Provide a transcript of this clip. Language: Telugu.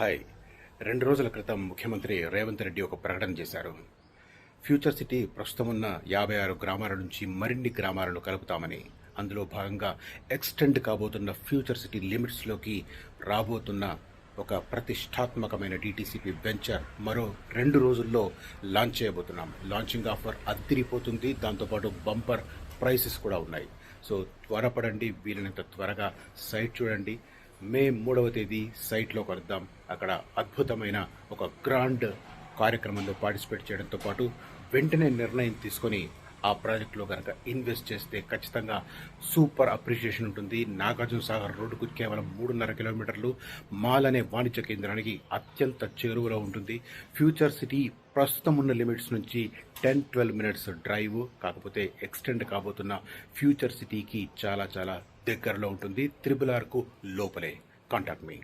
హాయ్ 2 రోజుల క్రితం ముఖ్యమంత్రి రేవంత్ రెడ్డి ఒక ప్రకటన చేశారు. ఫ్యూచర్ సిటీ ప్రస్తుతం ఉన్న 56 గ్రామాల నుంచి మరిన్ని గ్రామాలను కలుపుతామని, అందులో భాగంగా ఎక్స్టెండ్ కాబోతున్న ఫ్యూచర్ సిటీ లిమిట్స్లోకి రాబోతున్న ఒక ప్రతిష్టాత్మకమైన డిటిసిపి వెంచర్ మరో 2 రోజుల్లో లాంచ్ చేయబోతున్నాం. లాంచింగ్ ఆఫర్ అద్దిరిపోతుంది. దాంతోపాటు బంపర్ ప్రైసెస్ కూడా ఉన్నాయి. సో త్వరపడండి, వీలైనంత త్వరగా సైట్ చూడండి. మే 3వ తేదీ సైట్లో కలుద్దాం. అక్కడ అద్భుతమైన ఒక గ్రాండ్ కార్యక్రమంలో పార్టిసిపేట్ చేయడంతో పాటు వెంటనే నిర్ణయం తీసుకొని ఆ ప్రాజెక్టులో కనుక ఇన్వెస్ట్ చేస్తే ఖచ్చితంగా సూపర్ అప్రిషియేషన్ ఉంటుంది. నాగార్జున సాగర్ రోడ్డుకు కేవలం 3.5 కిలోమీటర్లు, మాల్ అనే వాణిజ్య కేంద్రానికి అత్యంత చేరువలో ఉంటుంది. ఫ్యూచర్ సిటీ ప్రస్తుతం ఉన్న లిమిట్స్ నుంచి 10-12 మినిట్స్ డ్రైవ్. కాకపోతే ఎక్స్టెండ్ కాబోతున్న ఫ్యూచర్ సిటీకి చాలా చాలా దగ్గరలో ఉంటుంది. RRRకు లోపలే. Contact me.